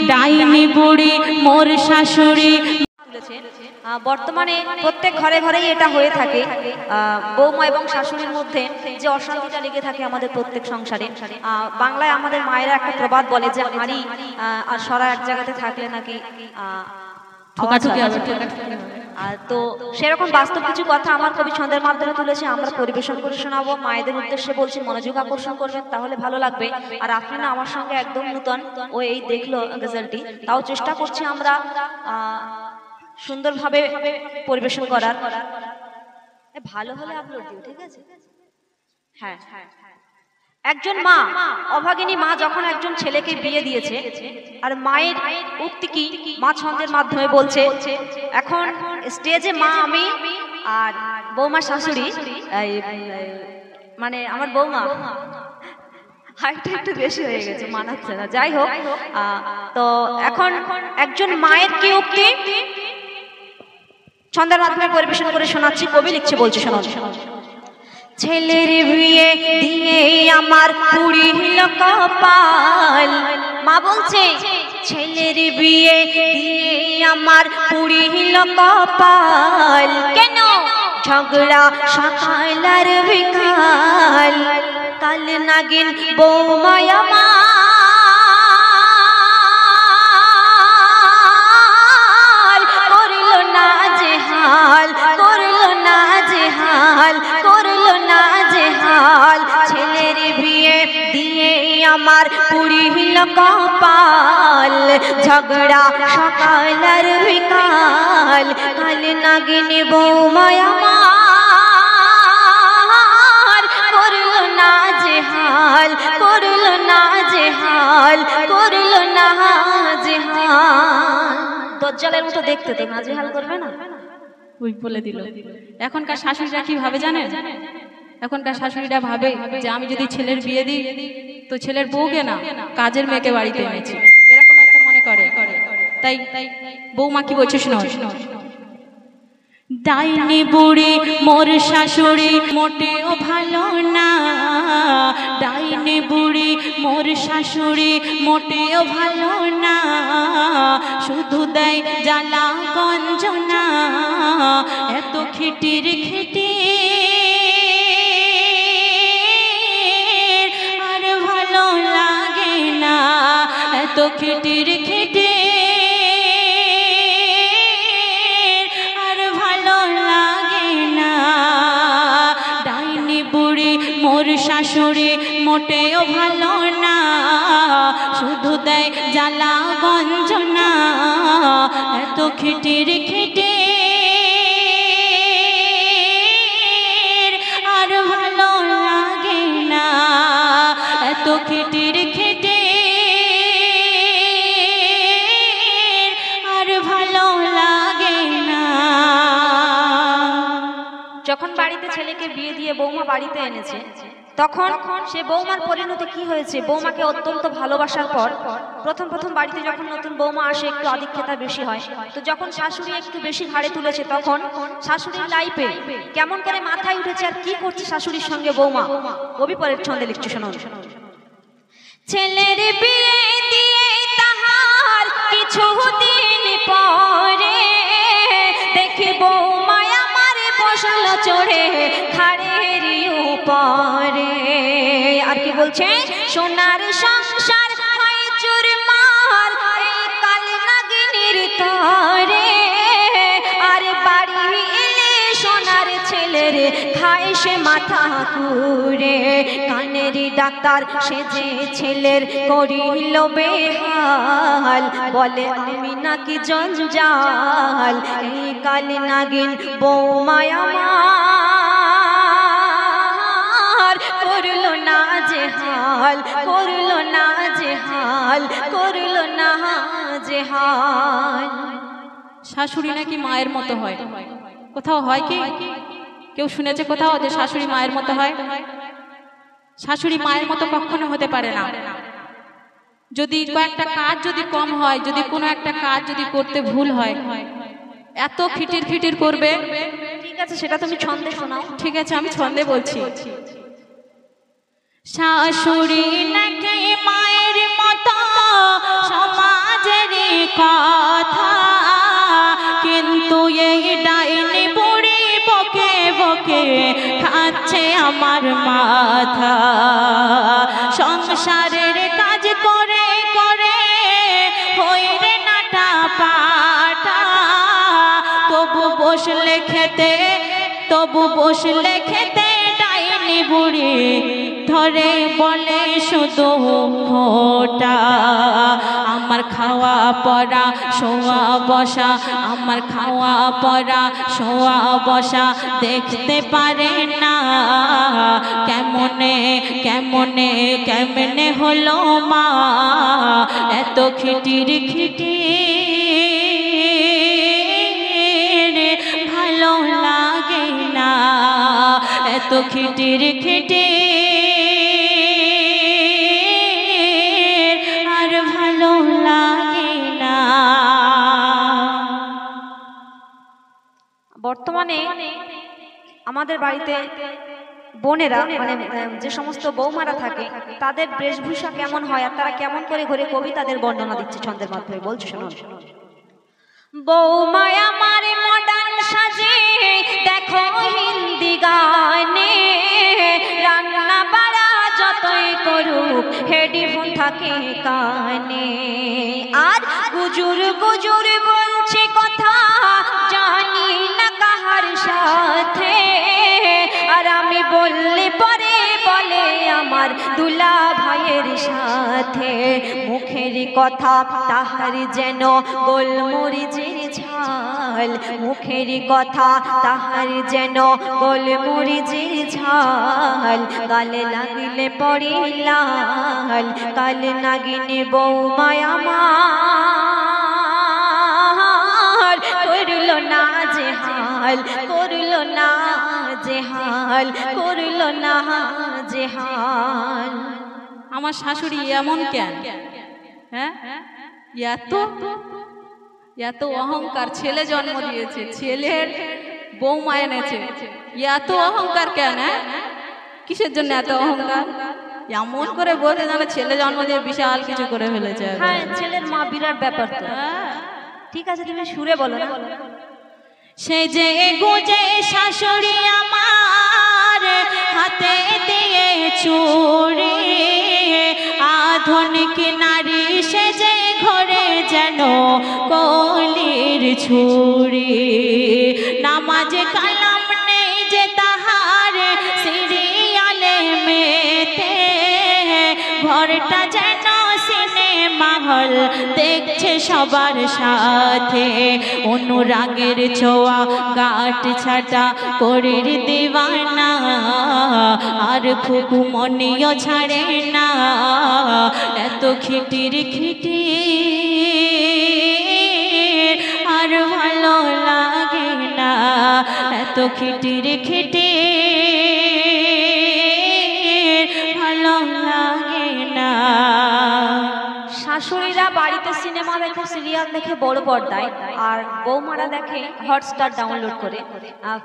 ডাইনি বুড়ি মোর শাশুড়ি। বর্তমানে প্রত্যেক ঘরে ঘরেই এটা হয়ে থাকে। বৌমা এবং শাশুড়ির মধ্যে যে অশান্তিটা লেগে থাকে আমাদের প্রত্যেক সংসারে। বাংলায় আমাদের মায়েরা একটা প্রবাদ বলে যে হাঁড়ি আর সরা এক জায়গাতে থাকলে নাকি ঠোকাঠুকি হবে। তো সেরকম বাস্তব কিছু কথা আমার কবি ছন্দের মাধ্যমে তুলেছে, আমরা পরিবেশন করে শোনাবো। মায়েদের উদ্দেশ্যে বলছি, মনোযোগ আকর্ষণ করবেন, তাহলে ভালো লাগবে। আর আপনি না আমার সঙ্গে একদম নূতন, ও এই দেখলো গজলটি, তাও চেষ্টা করছি আমরা সুন্দরভাবে পরিবেশন করার। ভালো হলে আপলোড দিও, ঠিক আছে? হ্যাঁ, একজন মা, অভাগিনী মা যখন একজন ছেলেকে বিয়ে দিয়েছে, আর মায়ের উক্তি কি মা ছন্দের মাধ্যমে বলছে। এখন স্টেজে মা, আমি আর বৌমা শাশুড়ি, মানে আমার বৌমা হাইটটা একটু বেশি হয়ে গেছে, মানাচ্ছে না, যাই হোক। তো এখন একজন মায়ের কি উক্তি ছন্দের মাধ্যমে পরিবেশন করে শোনাচ্ছি। কবি লিখছে, বলছে শোনো। ছেলের বিয়ে দিয়ে আমার পুড়িল কপাল। মা বলছে ছেলের বিয়ে দিয়ে আমার পুড়িল কপাল। কেন? ঝগড়া সকাল আর বিকাল। কাল নাগিন বৌমা আমার করল না জেহাল, করল না জেহাল, করল না জেহাল। ছেলের বিয়ে দিয়ে আমার পুড়িল কপাল। ঝগড়া সকাল আর বিকাল। কাল নাগিন বৌমা আমার করল না জেহাল, করল না জেহাল, করল না জেহাল। দজ্জালের মতো দেখতে, তো নাজেহাল করবে না? ওই বলে দিল। এখনকার শাশুড়িরা কি ভাবে জানেন? এখনকার শাশুড়িরা ভাবে যে আমি যদি ছেলের বিয়ে দিই তো ছেলের বউকে না, কাজের মেয়েকে বাড়িতে এনেছি, এরকম একটা মনে করে। তাই বৌমা কি বলছে শোনো। ডাইনি বুড়ি মোর শাশুড়ি মোটেও ভালো না। ডাইনি বুড়ি মোর শাশুড়ি মোটেও ভালো না। শুধু দেয় জ্বালা গঞ্জনা, এত খিটির খিটি আর ভালো লাগে না। এত খিটির খিটি মোর শাশুড়ি মোটেও ভালো না। শুধু দেয় জ্বালা গঞ্জনা, এত খিটির খিটির আর ভালো লাগে না। এত খিটির খিটির আর ভালো লাগে না। যখন বাড়িতে ছেলেকে বিয়ে দিয়ে বৌমা বাড়িতে এনেছে, তখন সে বৌমার পরিণতি কি হয়েছে? বৌমাকে অত্যন্ত ভালোবাসার পর প্রথম বাড়িতে যখন নতুন বৌমা আসে একটু আধিক্যতা বেশি হয়। তো যখন শাশুড়ি একটু বেশি ঘাড়ে তুলেছে, তখন শাশুড়ির লাইফে কেমন করে মাথায় উঠেছে আর কি করছে শাশুড়ির সঙ্গে বৌমা, কবি পরের ছন্দে লিখছে শোনো। ছেলের বিয়ে দিয়ে তাহার কিছুদিন পরে দেখি বৌমা আমার বসল চড়ে ঘাড়ের উপরে। আর কি বলছে? সোনার সংসার হয় চুরমার এই কাল নাগিনীর তরে। আর বাড়ি এলে সোনার ছেলের খায় সে মাথা কুড়ে। কানের ডাক্তার সেজে ছেলের করিল বেহাল। বলে আমি নাকি জঞ্জাল, এই কাল নাগিন বৌমা আমার করল না জেহাল, করল না জেহাল, করল না জেহাল। শাশুড়ি নাকি মায়ের মতো হয়। কোথাও হয় কি? কেউ শুনেছে কোথাও যে শাশুড়ি মায়ের মতো হয়? শাশুড়ি মায়ের মতো কখনো হতে পারে না। যদি কয়েকটা কাজ যদি কম হয়, যদি কোনো একটা কাজ যদি করতে ভুল হয়, এত খিটির খিটির করবে। ঠিক আছে, সেটা তুমি ছন্দে শোনাও। ঠিক আছে, আমি ছন্দে বলছি। শাশুড়ি নাকি মায়ের মতো সমাজের কথা, কিন্তু এই ডাইনি বুড়ি বকে বকে খাচ্ছে আমার মাথা। সংসারের কাজ করে করে হইরে নাটা পাটা, তবু বসলে খেতে ডাইনি বুড়ি ধরে বলে শুধু খোটা। আমার খাওয়া পড়া শোয়া বসা, আমার খাওয়া পড়া শোয়া বসা দেখতে পারে না। কেমনে হলো মা এত খিটির ভালো লাগে না, এত খিটির আর ভালো লাগে না। বর্তমানে আমাদের বাড়িতে বোনেরা মানে যে সমস্ত বৌমারা থাকে তাদের বেশভূষা কেমন হয় আর তারা কেমন করে ঘরে কবিতাদের বর্ণনা দিচ্ছে ছন্দের মাধ্যমে। বলছি শুনুন। বৌমা আমার মডার্ন সাজে দেখো হিন্দি গানে, রান্না বাড়া যতই করুক হেডফোন থাকে কানে, আর গুজুর গুজুর বলছে কথা জানি না কাহার সাথে, আর আমি বললে পরে বলে আমার দুলা ভাইয়ের সাথে। মুখের কথা তাহার যেন গোলমরিচের ঝাল, মুখের কথা তাহার যেন গোলমরিচের ঝাল, গালে লাগলে পড়ে লাল, কাল নাগিনে বৌমা আমার করলো না যে হাল, করলো না যে হাল, করলো না যে হাল। আমার শাশুড়ি এমন কেন? হ্যাঁ, এত অহংকার। ছেলে জন্ম দিয়েছে, ছেলের বৌমা এনেছে, এত অহংকার কেন? কিসের জন্য এত অহংকার? এমন করে বলতে জানে ছেলে জন্ম দিয়ে বিশাল কিছু করে ফেলেছে। হ্যাঁ, ছেলের মা বিরাট ব্যাপার তো। ঠিক আছে, তুমি সুরে বলো না। সে যে গুজে শাশুড়ি আমার হাতে দিয়ে চুড়ি, আধুনিক নারী সে যে ঘরে যেন কলির ছুরি, নামাজে কালাম নেই যে তাহার সিরিয়ালে মেতে, ঘরটা যেন সিনেমা হল দেখছে সবার সাথে, অনুরাগের ছোঁয়া গাঁট ছাটা করির দিওয়ানা, আর খুকুমনিও ছাড়ে না এত খিটির আর ভালো লাগে না, এত খিটির ভালো লাগে না। শাশুড়িরা বাড়িতে সিনেমা দেখে সিরিয়াল দেখে বড় পর্দায়, আর বৌমারা দেখে হটস্টার ডাউনলোড করে,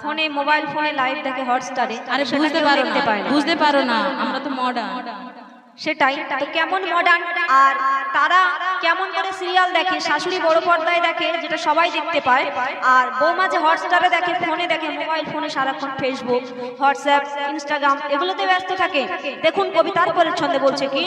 ফোনে মোবাইল ফোনে লাইভ দেখে হটস্টারে। আরে বুঝতে পারো না আমরা তো মডার্ন। সেটাই তো, কেমন মডার্ন আর তারা কেমন করে সিরিয়াল দেখে। শাশুড়ি বড় পর্দায় দেখে যেটা সবাই দেখতে পায়, আর বৌমা যে হটস্টারে দেখে, ফোনে দেখে, মোবাইল ফোনে সারাক্ষণ ফেসবুক, হোয়াটসঅ্যাপ, ইনস্টাগ্রাম এগুলোতে ব্যস্ত থাকে। দেখুন কবিতার পরের ছন্দে বলছে কি,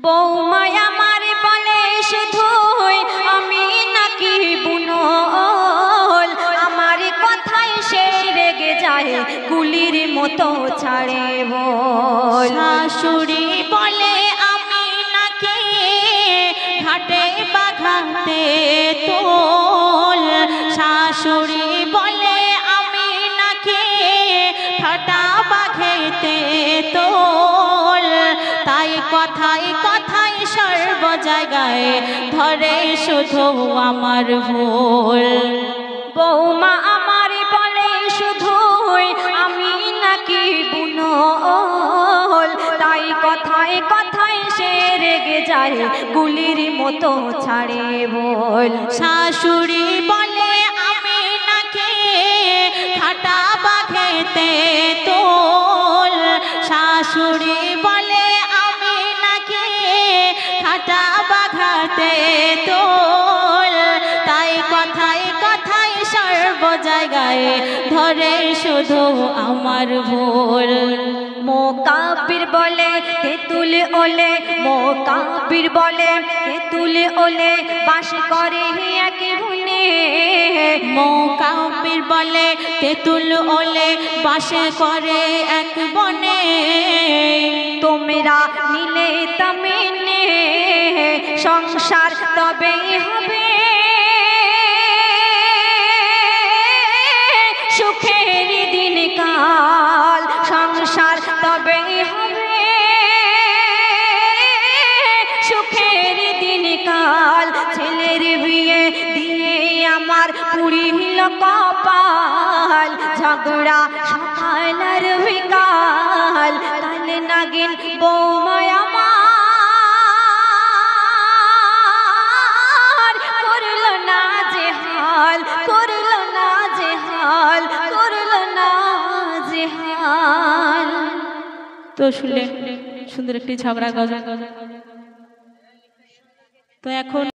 বৌমা আমার বলে শুধুই আমি নাকি বুনল, আমার কথাই সে রেগে যায় গুলির মতো ছাড়ে বল। শাশুড়ি বলে আমি নাকি ঘাটে বাঘাতে তোল, শাশুড়ি বলে আমি নাকি ঘাটা বাঘেতে তোল, তাই কথাই কথাই সর্ব জায়গায় ধরে শুধু আমার ভুল। বৌমা আমার বলে শুধুই আমি নাকি বুনল, তাই কথাই কথাই সে রেগে যায় গুলির মতো ছাড়ে বল। শাশুড়ি বলে আমি নাকি খাটা বাঘেতে তোল, হাটা বাঘাতে তোল, তাই কথায় কথায় সর্ব জায়গায় ধরে শুধু আমার ভুল। মোকাব্বির বলে তেঁতুল ওলে, মোকাব্বির বলে তেঁতুল ওলে, বাস করে এক ভুনে। মোকাব্বির বলে তেঁতুল ওলে, বাস করে এক বনে। তোমরা নিলে তামেনে সংসার তবেই হবে, সুখের দিন কাল সংসার তবেই হবে, সুখের দিন কাল। ছেলের বিয়ে দিয়ে আমার পুরিল কপাল, ঝগড়া সকাল আর বিকাল, কালে নাগিন বৌমায় আমার করলো না যে হাল, করলো না যে হাল, করলো না যে হাল। তো শুনলেন সুন্দর একটি ঝগড়া গজল। তো এখন